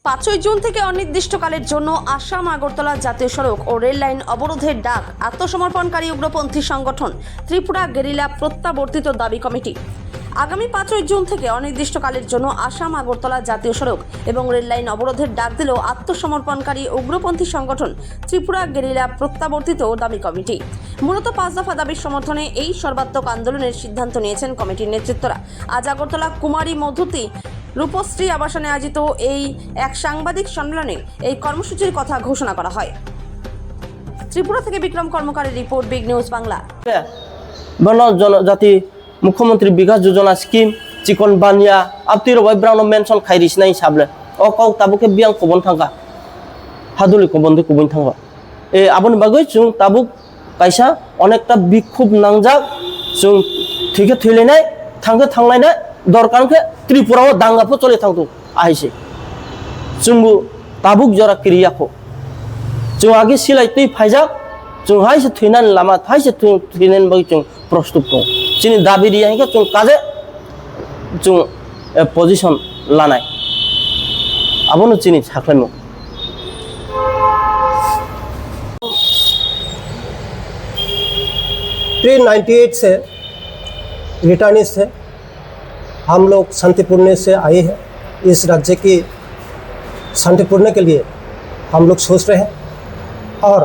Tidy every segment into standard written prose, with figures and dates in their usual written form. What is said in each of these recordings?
5ই June থেকে অনির্দিষ্টকালের জন্য আসাম আগরতলা জাতীয় সড়ক ও রেল লাইন অবরোধের ডাক আত্মসমর্পণকারী উগ্রপন্থী সংগঠন ত্রিপুরা গেরিলা প্রত্যাবর্তিত দাবি কমিটি। আগামী 5ই জুন থেকে অনির্দিষ্টকালের জন্য আসাম আগরতলা জাতীয় সড়ক এবং রেল লাইন অবরোধের ডাক দিল আত্মসমর্পণকারী উগ্রপন্থী সংগঠন ত্রিপুরা গেরিলা প্রত্যাবর্তিত দাবি কমিটি। মূলত 5 দফা দাবির সমর্থনে এই সর্বাত্মক আন্দোলনের সিদ্ধান্ত নিয়েছেন কমিটির নেতৃত্বরা। আজ আগরতলা কুমারী মধুতি রূপশ্রী আবাসনে আয়োজিত এই এক সাংবাদিক সম্মেলনে এই কর্মসূচির কথা ঘোষণা করা হয়। ত্রিপুরা থেকে বিক্রম কর্মকারের রিপোর্ট, বিগ নিউজ বাংলা। বন জনজাতি মুখ্যমন্ত্রী বিকাশ যোজনা স্কিম চিকন বানিয়া আপতি রবাই ব্রাউন মেনশন খাইরিস নাই সাবলে ও কাউ তাবুকে বিয়াং কবন থাকা হাদুলি কবন্দে কবন থাকা এ আবন বাগৈ जों তাবুক কাইসা অনেকটা বিক্ষোভ নাংজাক जों ঠিকে থইলেনাই থাঙ্গে থাংলাইনাই দরকারকে ত্রিপুরাও দাঙ্গাফো চলে থাকতো আইসে जोंबो তাবুক জরা ক্রিয়াখো जों आगे सिलाय তুই ফাইজাক जों हाइसे थैनान लामा हाइसे थैनान बागै जों प्रस्तुत दं जोंनि दाबि दियाखौ जों काजे जों पजिशन लानाय आबोनो जोंनि साख्लायमु 398 से रिटर्निस्ट है। हम लोग शांतिपूर्ण से आए हैं। इस राज्य की शांतिपूर्ण के लिए हम लोग सोच रहे हैं और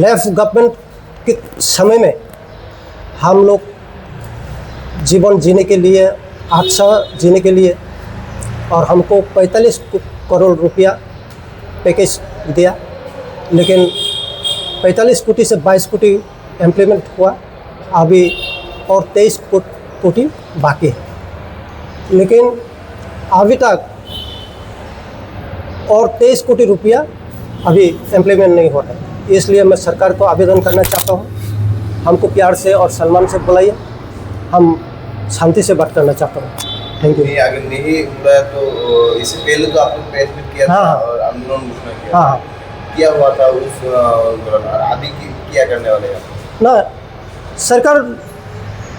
लेफ्ट गवर्नमेंट के समय में हम लोग जीवन जीने के लिए, अच्छा जीने के लिए, और हमको 45 करोड़ रुपया पैकेज दिया, लेकिन 45 कोटी से 22 कोटी इम्प्लीमेंट हुआ, अभी और 23 कोटी बाकी है। लेकिन अभी तक और 23 कोटी रुपया अभी इम्प्लीमेंट नहीं हो रहा है। इसलिए मैं सरकार को आवेदन करना चाहता हूँ, हमको प्यार से और सम्मान से बुलाइए, हम शांति से बात करना चाहता हूँ। Thank you. अगर नहीं बुलाया तो इससे पहले तो आपने प्रेस मीट किया था और आंदोलन घोषणा किया। हाँ, क्या हुआ था उस दौरान? अभी क्या करने वाले हैं? ना सरकार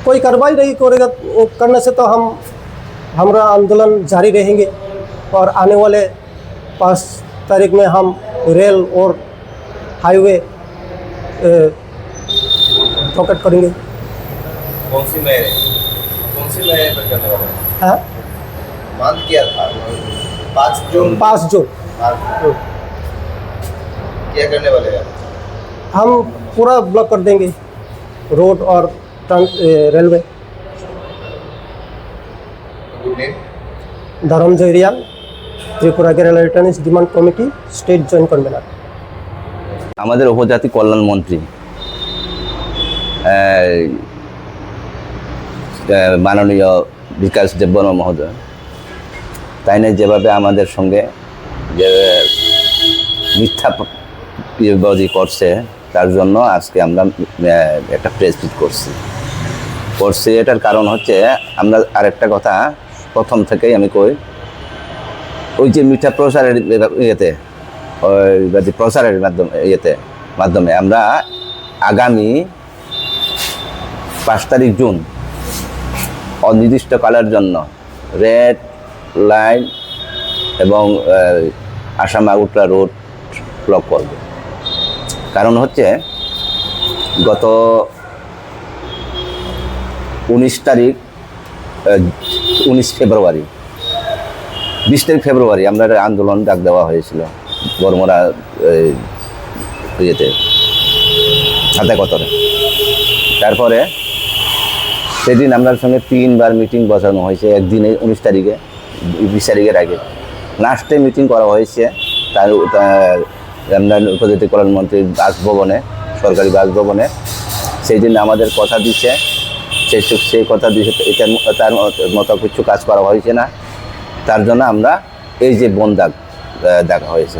कोई कार्रवाई नहीं करेगा, वो करने से तो हमारा आंदोलन जारी रहेंगे और आने वाले 5 तारीख में हम रेल और हाईवे ब्लॉकेट करेंगे। कौन सी मेयर पर करने वाले हैं? हाँ, मांग किया था 5 जून। 5 जून क्या करने वाले हैं? हम पूरा ब्लॉक कर देंगे, रोड और railway. Dharmajay Riyal, Tripura guerrilla returnist demand committee, state joint convener. আমাদের উপজাতি কল্যাণ মন্ত্রী মাননীয় বিকাশ দেববর্মা মহোদয় তাই না যেভাবে আমাদের সঙ্গে যে মিথ্যাবাদী করছে, তার জন্য আজকে আমরা একটা প্রেস মিট করছি। এটার কারণ হচ্ছে আমরা আরেকটা কথা প্রথম থেকেই আমি কই, ওই যে মিথ্যা প্রচারের ইয়েতে ওই প্রচারের মাধ্যমে আমরা আগামী 5 তারিখ জুন অনির্দিষ্টকালের জন্য রেড লাইন এবং আসাম আগরতলা রোড ব্লক করব। কারণ হচ্ছে গত 19 ফেব্রুয়ারি 20 ফেব্রুয়ারি আমরা আন্দোলন ডাক দেওয়া হয়েছিল বর্মরা ইয়েতে হাতাকতরে। তারপরে সেদিন আপনার সঙ্গে 3 বার মিটিং বসানো হয়েছে, একদিনে 19 তারিখে 20 তারিখের আগে লাস্টে মিটিং করা হয়েছে তার আমরা উপজাতি কল্যাণ মন্ত্রীর বাসভবনে, সরকারি বাসভবনে। সেই দিন আমাদের কথা দিচ্ছে, সেই কথা দিচ্ছে, তার মতো কিছু কাজ করা হয়েছে না, তার জন্য আমরা এই যে বন ডাকা হয়েছে।